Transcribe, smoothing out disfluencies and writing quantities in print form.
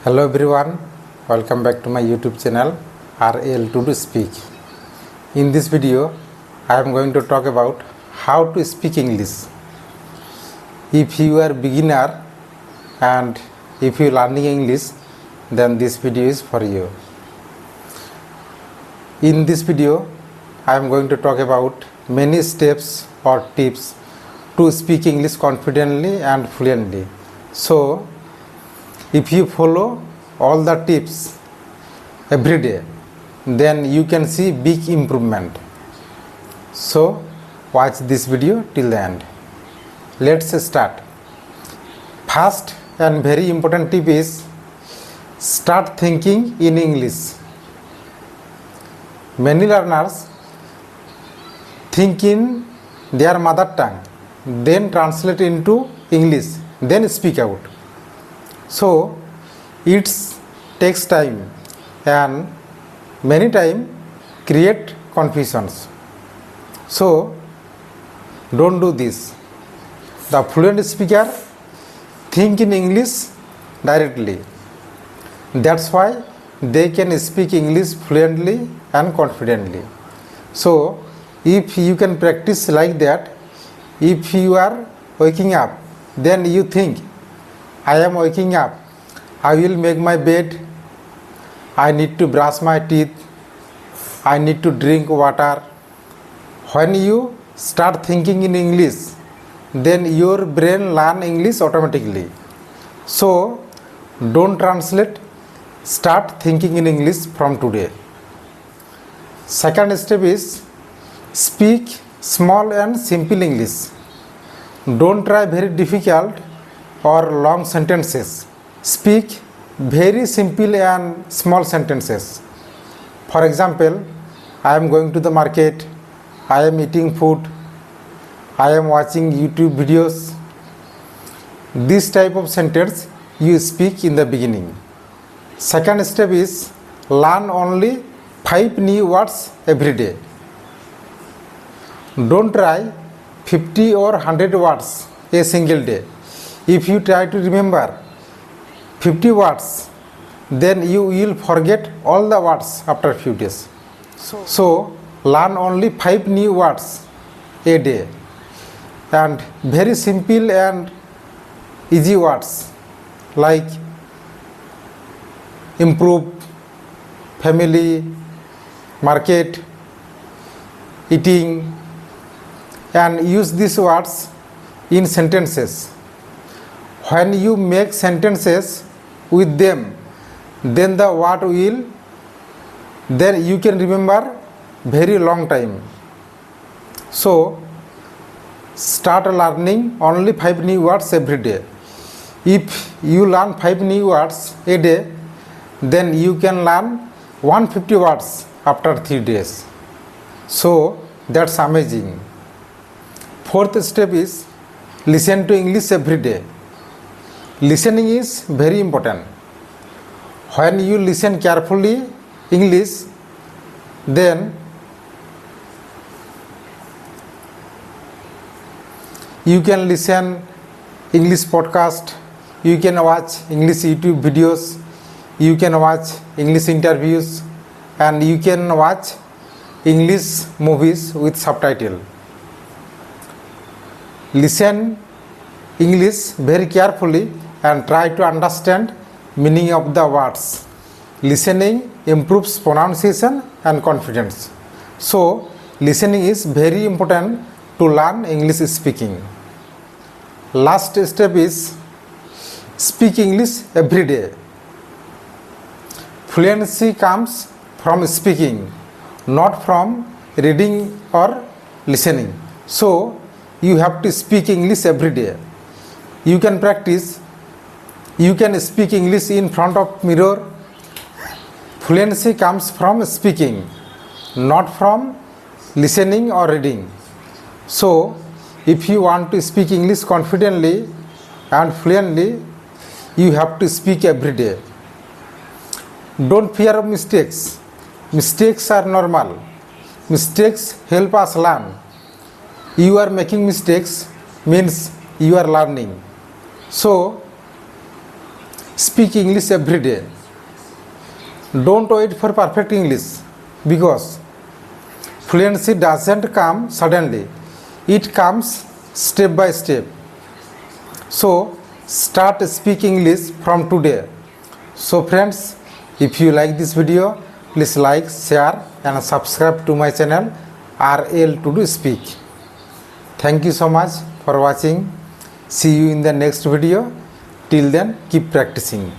Hello everyone, welcome back to my YouTube channel RL to Speak. In this video, I am going to talk about how to speak English. If you are beginner and if you are learning English, then this video is for you. In this video, I am going to talk about many steps or tips to speak English confidently and fluently. So, if you follow all the tips every day, then you can see big improvement. So watch this video till the end. Let's start. First and very important tip is start thinking in English. Many learners think in their mother tongue, then translate into English, then speak out. So it takes time and many time create confusions. So don't do this. The fluent speaker think in English directly. That's why they can speak English fluently and confidently. So if you can practice like that, if you are waking up, then you think, I am waking up, I will make my bed, I need to brush my teeth, I need to drink water. When you start thinking in English, then your brain learn English automatically. So don't translate, start thinking in English from today. Second step is speak small and simple English. Don't try very difficult or long sentences. Speak very simple and small sentences. For example, I am going to the market, I am eating food, I am watching YouTube videos. This type of sentence you speak in the beginning. Second step is learn only 5 new words every day. Don't try 50 or 100 words a single day. If you try to remember 50 words, then you will forget all the words after a few days. So learn only 5 new words a day and very simple and easy words like improve, family, market, eating, and use these words in sentences. When you make sentences with them, then the word will, then you can remember very long time. So start learning only 5 new words every day. If you learn 5 new words a day, then you can learn 150 words after 3 days. So that's amazing. Fourth step is listen to English every day. Listening is very important. When you listen carefully English, then you can listen English podcast, you can watch English YouTube videos, you can watch English interviews, and you can watch English movies with subtitle. Listen English very carefully and try to understand meaning of the words. Listening improves pronunciation and confidence. So listening is very important to learn English speaking. Last step is speak English every day. Fluency comes from speaking, not from reading or listening. So you have to speak English every day. You can practice, you can speak English in front of mirror. Fluency comes from speaking, not from listening or reading. So if you want to speak English confidently and fluently, you have to speak every day. Don't fear of mistakes. Mistakes are normal. Mistakes help us learn. You are making mistakes means you are learning. So speak English every day. Don't wait for perfect English, because fluency doesn't come suddenly, it comes step by step. So start speaking English from today. So friends, if you like this video, please like, share and subscribe to my channel RL to do speak. Thank you so much for watching. See you in the next video. Till then, keep practicing.